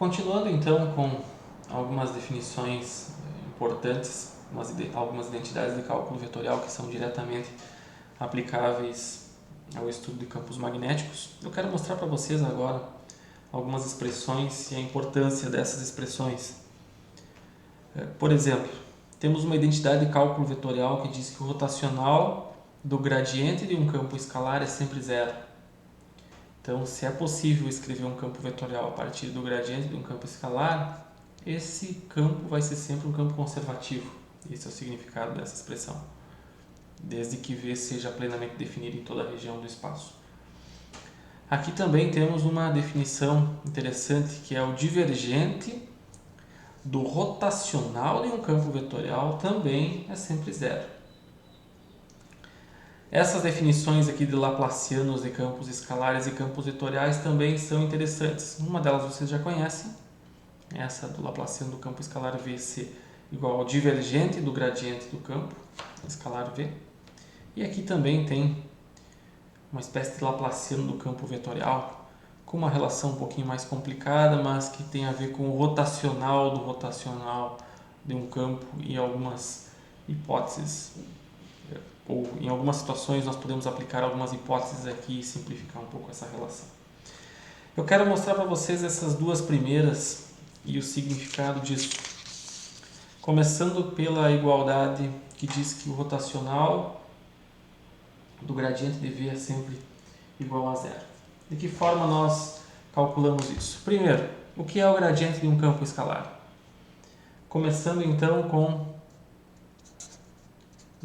Continuando então com algumas definições importantes, algumas identidades de cálculo vetorial que são diretamente aplicáveis ao estudo de campos magnéticos, eu quero mostrar para vocês agora algumas expressões e a importância dessas expressões. Por exemplo, temos uma identidade de cálculo vetorial que diz que o rotacional do gradiente de um campo escalar é sempre zero. Então, se é possível escrever um campo vetorial a partir do gradiente de um campo escalar, esse campo vai ser sempre um campo conservativo. Esse é o significado dessa expressão, desde que V seja plenamente definido em toda a região do espaço. Aqui também temos uma definição interessante, que é o divergente do rotacional de um campo vetorial também é sempre zero. Essas definições aqui de Laplacianos de campos escalares e campos vetoriais também são interessantes. Uma delas vocês já conhecem, essa do Laplaciano do campo escalar V ser igual ao divergente do gradiente do campo escalar V. E aqui também tem uma espécie de Laplaciano do campo vetorial, com uma relação um pouquinho mais complicada, mas que tem a ver com o rotacional do rotacional de um campo e algumas hipóteses, ou em algumas situações nós podemos aplicar algumas hipóteses aqui e simplificar um pouco essa relação. Eu quero mostrar para vocês essas duas primeiras e o significado disso. Começando pela igualdade que diz que o rotacional do gradiente de V é sempre igual a zero. De que forma nós calculamos isso? Primeiro, o que é o gradiente de um campo escalar? Começando então com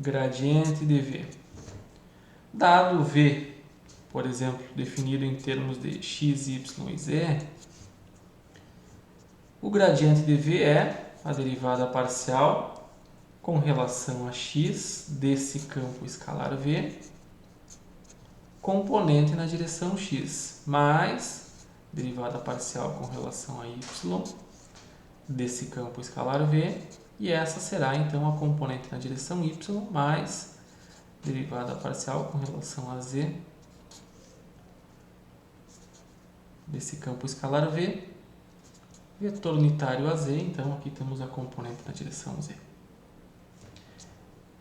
gradiente de V. Dado V, por exemplo, definido em termos de x, y e z, o gradiente de V é a derivada parcial com relação a x desse campo escalar V, componente na direção x, mais derivada parcial com relação a y desse campo escalar V, e essa será então a componente na direção y mais derivada parcial com relação a z desse campo escalar V, vetor unitário a z, então aqui temos a componente na direção z.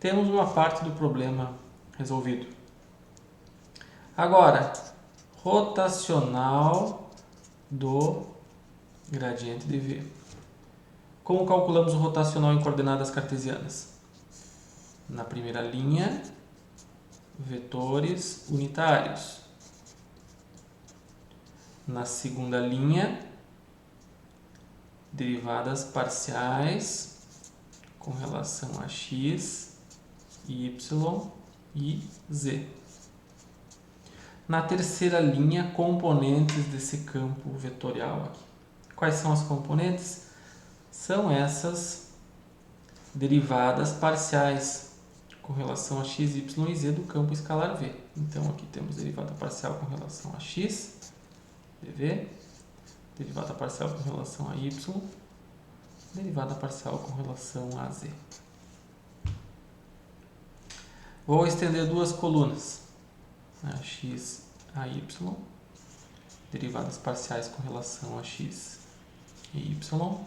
Temos uma parte do problema resolvido. Agora, rotacional do gradiente de V. Como calculamos o rotacional em coordenadas cartesianas? Na primeira linha, vetores unitários. Na segunda linha, derivadas parciais com relação a x, y e z. Na terceira linha, componentes desse campo vetorial aqui. Quais são as componentes? São essas derivadas parciais com relação a x, y e z do campo escalar V. Então, aqui temos derivada parcial com relação a x, dv, derivada parcial com relação a y, derivada parcial com relação a z. Vou estender duas colunas, a x, a y, derivadas parciais com relação a x e y,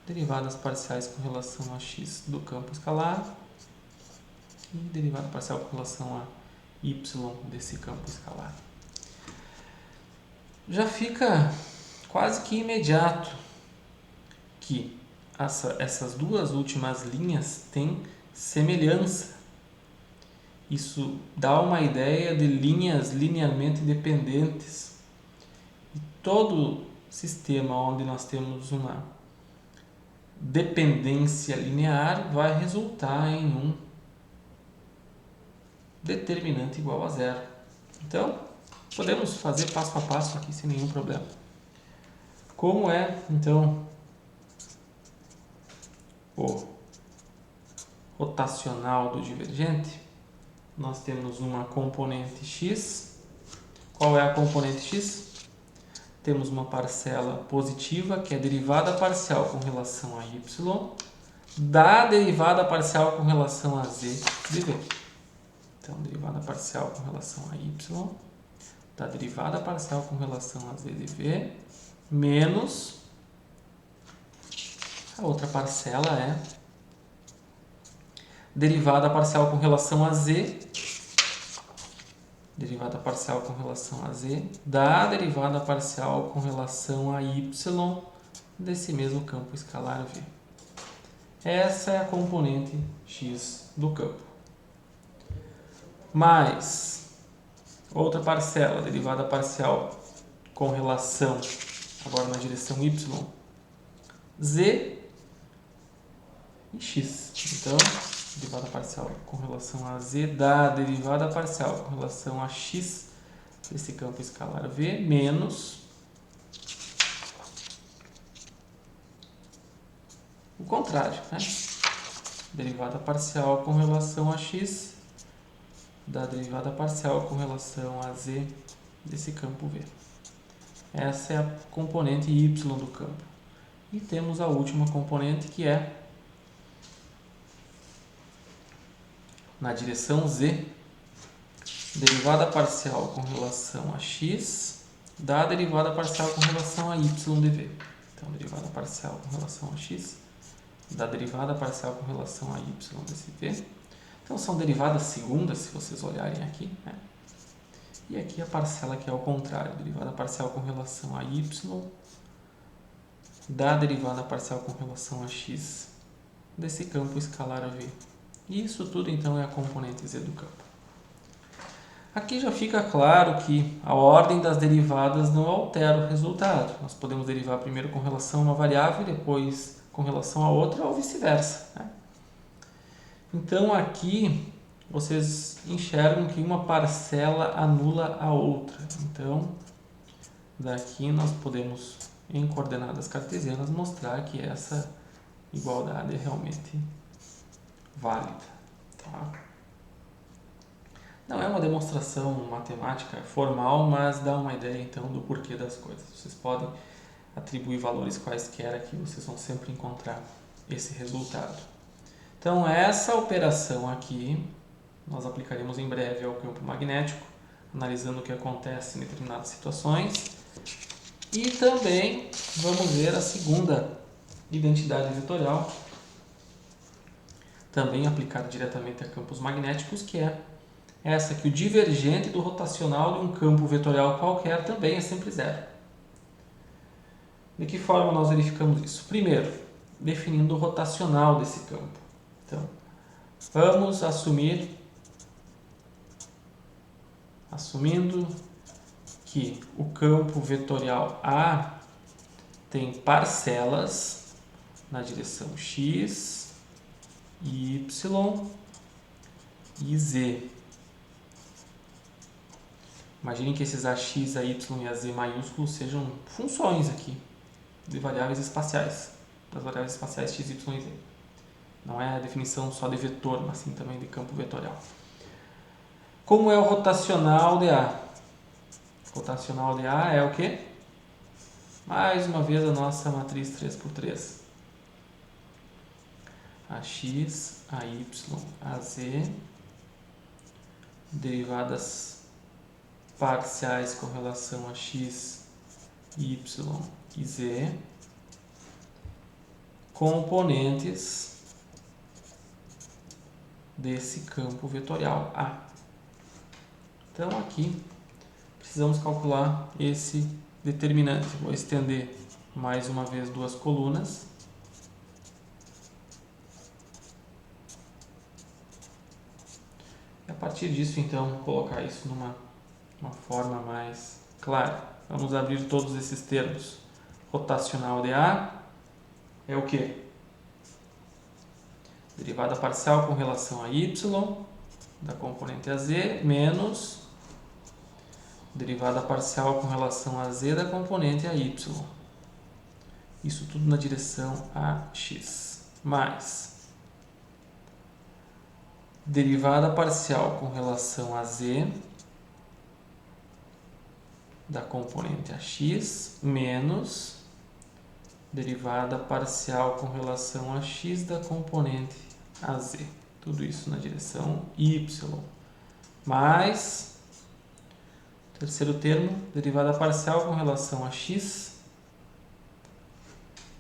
derivadas parciais com relação a x do campo escalar e derivada parcial com relação a y desse campo escalar. Já fica quase que imediato que essas duas últimas linhas têm semelhança. Isso dá uma ideia de linhas linearmente dependentes. E todo sistema onde nós temos uma dependência linear vai resultar em um determinante igual a zero. Então, podemos fazer passo a passo aqui sem nenhum problema. Como é, então, o rotacional do divergente? Nós temos uma componente x. Qual é a componente x? Temos uma parcela positiva, que é a derivada parcial com relação a y, da derivada parcial com relação a z de v. Então, derivada parcial com relação a y, da derivada parcial com relação a z de v, menos a outra parcela é derivada parcial com relação a z, derivada parcial com relação a z, da derivada parcial com relação a y desse mesmo campo escalar V. Essa é a componente x do campo. Mais outra parcela, derivada parcial com relação, agora na direção y, z e x. Então, derivada parcial com relação a z da derivada parcial com relação a x desse campo escalar V menos o contrário, né? Derivada parcial com relação a x da derivada parcial com relação a z desse campo V. Essa é a componente y do campo. E temos a última componente, que é na direção z, derivada parcial com relação a x da derivada parcial com relação a y dv. Então, derivada parcial com relação a x da derivada parcial com relação a y desse v. Então, são derivadas segundas, se vocês olharem aqui, né? E aqui a parcela que é ao contrário, derivada parcial com relação a y da derivada parcial com relação a x desse campo escalar V. E isso tudo, então, é a componente z do campo. Aqui já fica claro que a ordem das derivadas não altera o resultado. Nós podemos derivar primeiro com relação a uma variável e depois com relação a outra, ou vice-versa, né? Então, aqui vocês enxergam que uma parcela anula a outra. Então, daqui nós podemos, em coordenadas cartesianas, mostrar que essa igualdade é realmente válida. Tá? Não é uma demonstração matemática formal, mas dá uma ideia, então, do porquê das coisas. Vocês podem atribuir valores quaisquer aqui, vocês vão sempre encontrar esse resultado. Então, essa operação aqui, nós aplicaremos em breve ao campo magnético, analisando o que acontece em determinadas situações. E também vamos ver a segunda identidade vetorial, também aplicada diretamente a campos magnéticos, que é essa que o divergente do rotacional de um campo vetorial qualquer também é sempre zero. De que forma nós verificamos isso? Primeiro, definindo o rotacional desse campo. Então, vamos assumindo que o campo vetorial A tem parcelas na direção x, y e z. Imaginem que esses ax, ay e az maiúsculos sejam funções aqui de variáveis espaciais, das variáveis espaciais x, y e z. Não é a definição só de vetor, mas sim também de campo vetorial. Como é o rotacional de A? O rotacional de A é o quê? Mais uma vez a nossa matriz 3×3. Ax, ay, az, derivadas parciais com relação a x, y e z, componentes desse campo vetorial A. Então, aqui precisamos calcular esse determinante. Vou estender mais uma vez duas colunas. E a partir disso, então, colocar isso numa forma mais clara. Vamos abrir todos esses termos. Rotacional de A é o quê? Derivada parcial com relação a y da componente AZ menos derivada parcial com relação a z da componente AY. Isso tudo na direção AX. Mais derivada parcial com relação a z da componente AX menos derivada parcial com relação a x da componente AZ. Tudo isso na direção Y. Mais, terceiro termo, derivada parcial com relação a x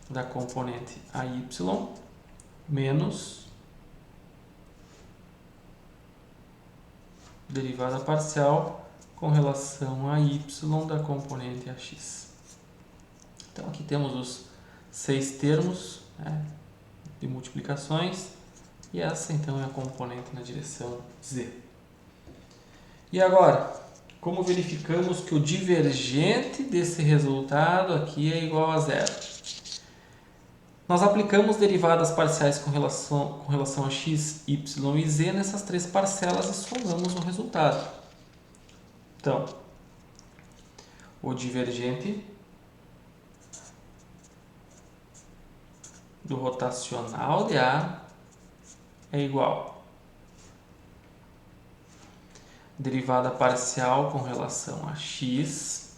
da componente AY menos derivada parcial com relação a y da componente AX. Então aqui temos os 6 termos, né, de multiplicações, e essa então é a componente na direção z. E agora, como verificamos que o divergente desse resultado aqui é igual a zero? Nós aplicamos derivadas parciais com relação a x, y e z nessas 3 parcelas e somamos o resultado. Então, o divergente do rotacional de A é igual derivada parcial com relação a x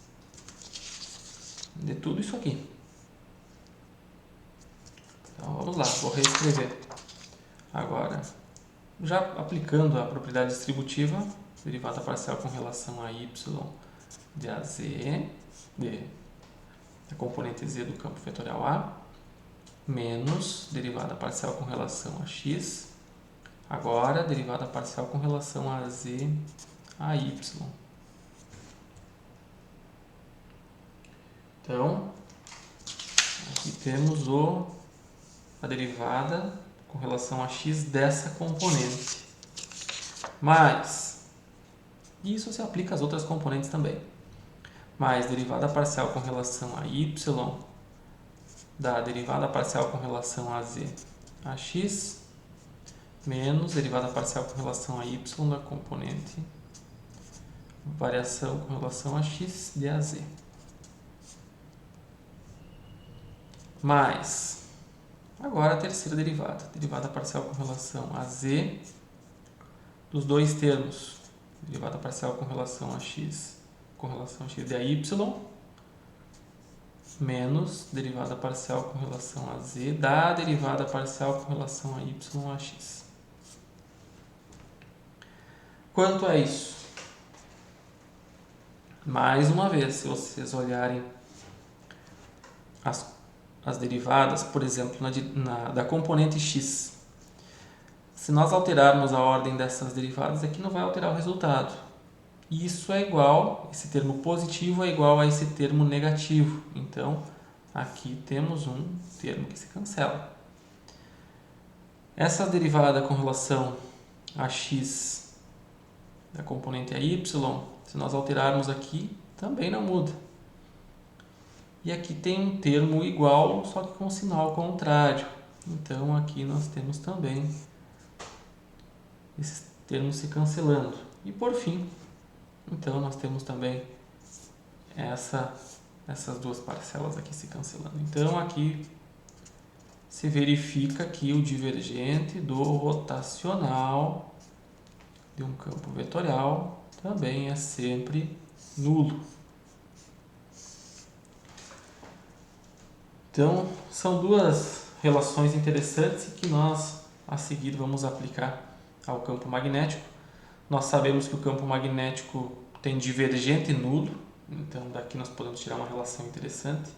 de tudo isso aqui. Então vamos lá, vou reescrever. Agora, já aplicando a propriedade distributiva, derivada parcial com relação a y de AZ, da componente z do campo vetorial A, menos derivada parcial com relação a x, agora derivada parcial com relação a z a y. Então, aqui temos a derivada com relação a x dessa componente. Mas, isso se aplica às outras componentes também. Mais derivada parcial com relação a y da derivada parcial com relação a z a x menos derivada parcial com relação a y da componente variação com relação a x de az. Mais, agora a terceira derivada, derivada parcial com relação a z dos dois termos, derivada parcial com relação a x de ay, menos derivada parcial com relação a z da derivada parcial com relação a y a x. Quanto é isso? Mais uma vez, se vocês olharem as derivadas, por exemplo, da componente x, se nós alterarmos a ordem dessas derivadas, aqui não vai alterar o resultado. Isso é igual, esse termo positivo é igual a esse termo negativo. Então, aqui temos um termo que se cancela. Essa derivada com relação a x da componente a y, se nós alterarmos aqui, também não muda. E aqui tem um termo igual, só que com sinal contrário. Então, aqui nós temos também esses termos se cancelando. E por fim, então nós temos também essas duas parcelas aqui se cancelando. Então, aqui se verifica que o divergente do rotacional de um campo vetorial também é sempre nulo. Então, são duas relações interessantes que nós, a seguir, vamos aplicar ao campo magnético. Nós sabemos que o campo magnético tem divergente nulo, então daqui nós podemos tirar uma relação interessante.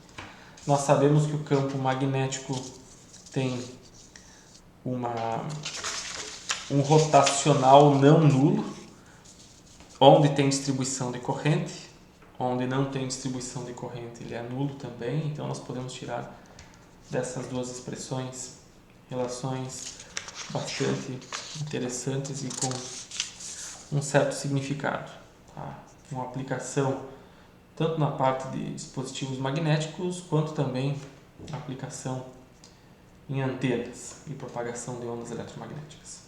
Nós sabemos que o campo magnético tem um rotacional não nulo, onde tem distribuição de corrente. Onde não tem distribuição de corrente, ele é nulo também. Então, nós podemos tirar dessas duas expressões relações bastante interessantes e com um certo significado. Tá? Uma aplicação tanto na parte de dispositivos magnéticos, quanto também aplicação em antenas e propagação de ondas eletromagnéticas.